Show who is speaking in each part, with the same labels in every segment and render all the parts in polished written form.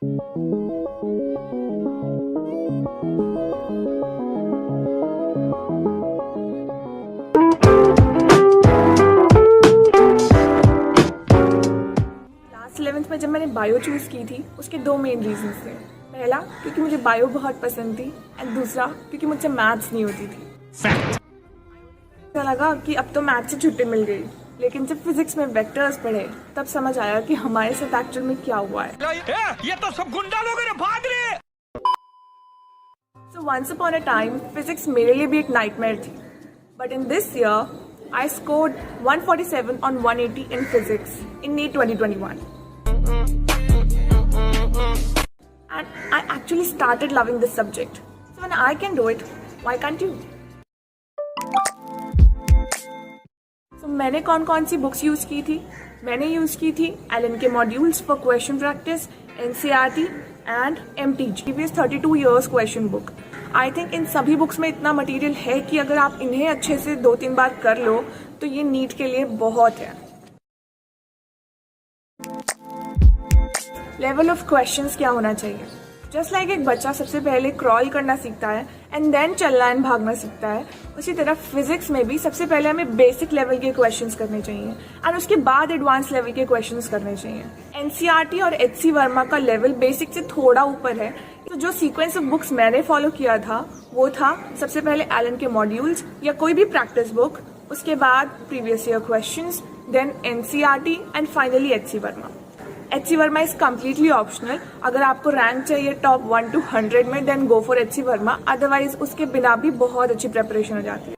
Speaker 1: Class 11th में जब मैंने बायो चूज़ की थी, उसके दो मेन रीजंस थे। पहला, क्योंकि मुझे बायो बहुत पसंद थी, एंड दूसरा क्योंकि मुझसे मैथ्स नहीं होती थी। ऐसा लगा कि अब तो मैथ्स से छुट्टी मिल गई, लेकिन जब फिजिक्स में वेक्टर्स पढ़े तब समझ आया कि हमारे साथ एक्चुअल में क्या हुआ है।
Speaker 2: ये तो सब गुंडा लोग हैं, भाग रहे।
Speaker 1: So once upon a time, physics मेरे लिए भी एक नाइटमेयर थी। But in this year, I scored 147 on 180 in physics in NEET 2021. And I actually started loving this subject. So when I can do it, why can't you? So मैंने कौन कौन सी books use की थी? मैंने use की थी Elon के modules for question practice, NCERT and MTG, previous 32 years question book. I think in सभी बुक्स में इतना मटेरियल है कि अगर आप इन्हें अच्छे से 2-3 बार कर लो तो ये नीट के लिए बहुत है। लेवल ऑफ क्वेश्चंस क्या होना चाहिए? जस्ट लाइक एक बच्चा सबसे पहले क्रॉल करना सीखता है एंड देन चलना एंड भागना सीखता है, उसी तरह फिजिक्स में भी सबसे पहले हमें बेसिक लेवल के क्वेश्चंस करने चाहिए एंड उसके बाद एडवांस लेवल के क्वेश्चंस करने चाहिए। NCERT और HC वर्मा का लेवल बेसिक से थोड़ा ऊपर है, तो जो सीक्वेंस ऑफ बुक्स मैंने फॉलो किया था वो था सबसे पहले एलन के मॉड्यूल्स या कोई भी प्रैक्टिस बुक, उसके बाद previous year questions, then NCERT and finally HC Verma. HC Verma is completely optional. अगर आपको रैंक चाहिए टॉप 1 to 100 में, then go for HC Verma, otherwise उसके बिना भी बहुत अच्छी प्रेपरेशन हो जाती है।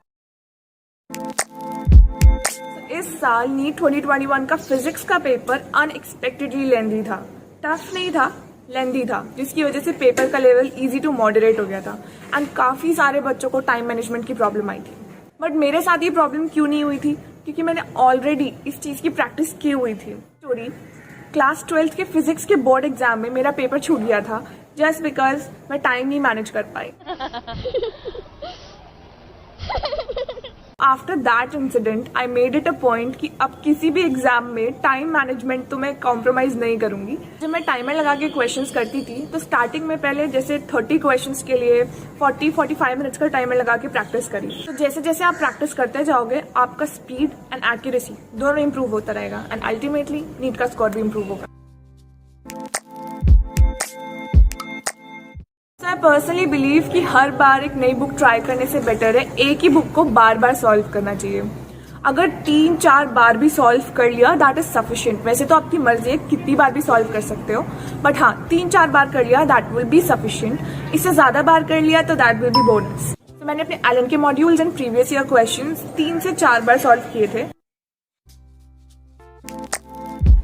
Speaker 1: इस साल नीट 2021 का फिजिक्स का पेपर अनएक्सपेक्टेडली लेंदी था। टफ नहीं था, लेंदी था, जिसकी वजह से पेपर का लेवल इजी टू मॉडरेट हो गया था एंड काफ़ी सारे बच्चों को टाइम मैनेजमेंट की प्रॉब्लम आई थी। बट मेरे साथ ये प्रॉब्लम क्यों नहीं हुई थी? क्योंकि मैंने ऑलरेडी इस चीज़ की प्रैक्टिस की हुई थी। स्टोरी, क्लास 12th के फिजिक्स के बोर्ड एग्जाम में मेरा पेपर छूट गया था जस्ट बिकॉज मैं टाइम नहीं मैनेज कर पाई। After that incident I made it a point कि अब किसी भी एग्जाम में टाइम मैनेजमेंट तो मैं कॉम्प्रोमाइज नहीं करूंगी। जब मैं टाइमर लगा के क्वेश्चंस करती थी तो स्टार्टिंग में पहले जैसे 30 क्वेश्चंस के लिए 40-45 मिनट्स का टाइमर लगा के प्रैक्टिस करी। तो जैसे जैसे आप प्रैक्टिस करते जाओगे आपका स्पीड एंड एक्यूरेसी दोनों इंप्रूव होता रहेगा एंड अल्टीमेटली नीट का स्कोर भी इंप्रूव होगा। आई पर्सनली बिलीव कि हर बार एक नई बुक ट्राई करने से बेटर है एक ही बुक को बार बार सॉल्व करना चाहिए। अगर 3-4 बार भी सॉल्व कर लिया दैट इज सफिशिएंट। वैसे तो आपकी मर्जी है कितनी बार भी सॉल्व कर सकते हो, बट हाँ 3-4 बार कर लिया दैट विल बी सफिशिएंट। इससे ज्यादा बार कर लिया तो दैट विल बी बोनस। तो मैंने अपने एलन के modules and previous year questions 3 से 4 बार सॉल्व किए थे।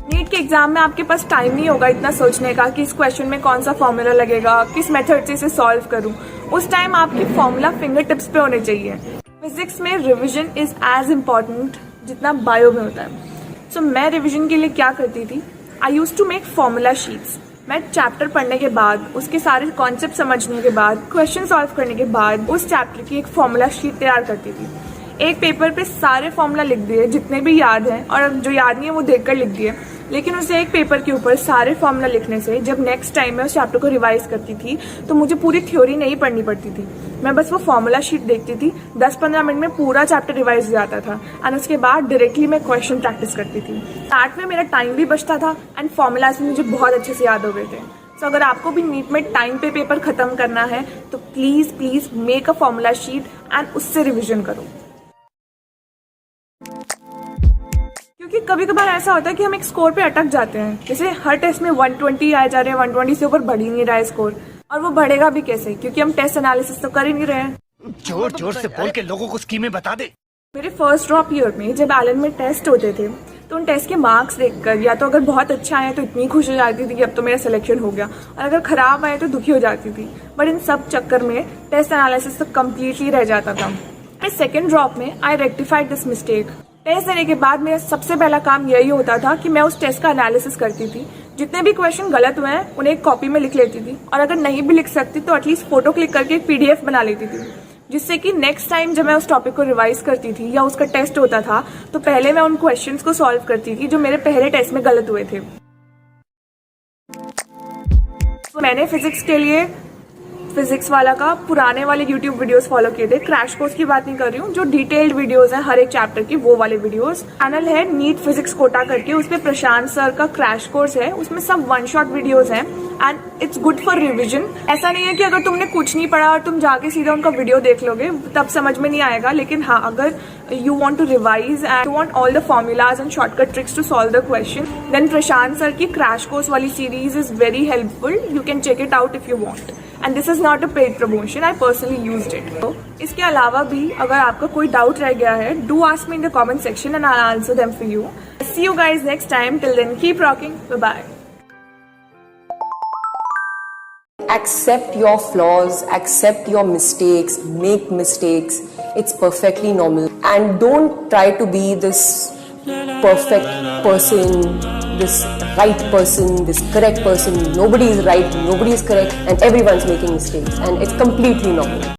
Speaker 1: नीट के एग्जाम में आपके पास टाइम नहीं होगा इतना सोचने का कि इस क्वेश्चन में कौन सा फॉर्मूला लगेगा, किस मेथड से इसे सॉल्व करूं। उस टाइम आपकी फॉर्मूला फिंगर टिप्स पे होने चाहिए। फिजिक्स में रिवीजन इज एज इम्पॉर्टेंट जितना बायो में होता है। सो मैं रिवीजन के लिए क्या करती थी, I use to make formula sheets. मैं चैप्टर पढ़ने के बाद, उसके सारे कॉन्सेप्ट समझने के बाद, क्वेश्चन सॉल्व करने के बाद उस चैप्टर की एक फॉर्मूला शीट तैयार करती थी। एक पेपर पे सारे फॉर्मूला लिख दिए जितने भी याद हैं, और जो याद नहीं है वो देखकर लिख दिए। लेकिन उसे एक पेपर के ऊपर सारे फॉर्मूला लिखने से जब नेक्स्ट टाइम मैं उस चैप्टर को रिवाइज करती थी तो मुझे पूरी थ्योरी नहीं पढ़नी पड़ती थी। मैं बस वो फॉर्मूला शीट देखती थी, 10-15 मिनट में पूरा चैप्टर रिवाइज हो जाता था एंड उसके बाद डायरेक्टली मैं क्वेश्चन प्रैक्टिस करती थी। स्टार्ट में मेरा टाइम भी बचता था एंड फॉर्मूलाज भी मुझे बहुत अच्छे से याद हो गए थे। तो अगर आपको भी नीट में टाइम पे पेपर खत्म करना है तो please make a formula sheet and उससे रिविजन करो। क्योंकि कभी कभार ऐसा होता है कि हम एक स्कोर पे अटक जाते हैं। जैसे हर टेस्ट में 120 आ जा रहे हैं, 120 से ऊपर बढ़ ही नहीं रहा है स्कोर, और वो बढ़ेगा भी कैसे क्योंकि हम टेस्ट एनालिसिस तो कर ही नहीं रहे हैं।
Speaker 2: जोर जोर से बोल के लोगों को स्कीमें बता दे।
Speaker 1: मेरे फर्स्ट ड्रॉप ईयर में जब एलन में टेस्ट होते थे तो उन टेस्ट के मार्क्स देखकर या तो अगर बहुत अच्छा आए तो इतनी खुश हो जाती थी कि अब तो मेरा सिलेक्शन हो गया, और अगर खराब आए तो दुखी हो जाती थी। बट इन सब चक्कर में टेस्ट एनालिसिस तो कम्प्लीटली रह जाता था। मेरे सेकेंड ड्रॉप में आई रेक्टिफाइड दिस मिस्टेक। टेस्ट देने के बाद मेरा सबसे पहला काम यही होता था कि मैं उस टेस्ट का एनालिसिस करती थी। जितने भी क्वेश्चन गलत हुए हैं उन्हें एक कॉपी में लिख लेती थी, और अगर नहीं भी लिख सकती तो एटलीस्ट फोटो क्लिक करके एक PDF बना लेती थी, जिससे कि नेक्स्ट टाइम जब मैं उस टॉपिक को रिवाइज करती थी या उसका टेस्ट होता था तो पहले मैं उन क्वेश्चंस को सॉल्व करती थी जो मेरे पहले टेस्ट में गलत हुए थे। मैंने फिजिक्स के लिए फिजिक्स वाला का पुराने वाले यूट्यूब वीडियोस फॉलो किए थे। क्रैश कोर्स की बात नहीं कर रही हूँ, जो डिटेल्ड वीडियोस हैं हर एक चैप्टर की, वो वाले वीडियोस। चैनल है नीट फिजिक्स कोटा करके, उसपे प्रशांत सर का क्रैश कोर्स है, उसमें सब 1 शॉट वीडियोस हैं and it's good for revision. ऐसा नहीं है कि अगर तुमने कुछ नहीं पढ़ा और तुम जाके सीधा उनका वीडियो देख लोगे तब समझ में नहीं आएगा, लेकिन हाँ, अगर you want to revise and you want all the formulas and shortcut tricks to solve the question, then Prashant sir की क्रैश कोर्स वाली series is very helpful. You can check it out if you want. And this is not a paid promotion. I personally used it. तो इसके अलावा भी अगर आपका कोई doubt रह गया है, do ask me in the comment section and I'll answer them for you. See you guys next time. Till then, keep rocking. Bye bye.
Speaker 3: Accept your flaws, accept your mistakes, make mistakes. It's perfectly normal. And don't try to be this perfect person, this right person, this correct person. Nobody is right, nobody is correct, and everyone's making mistakes. And it's completely normal.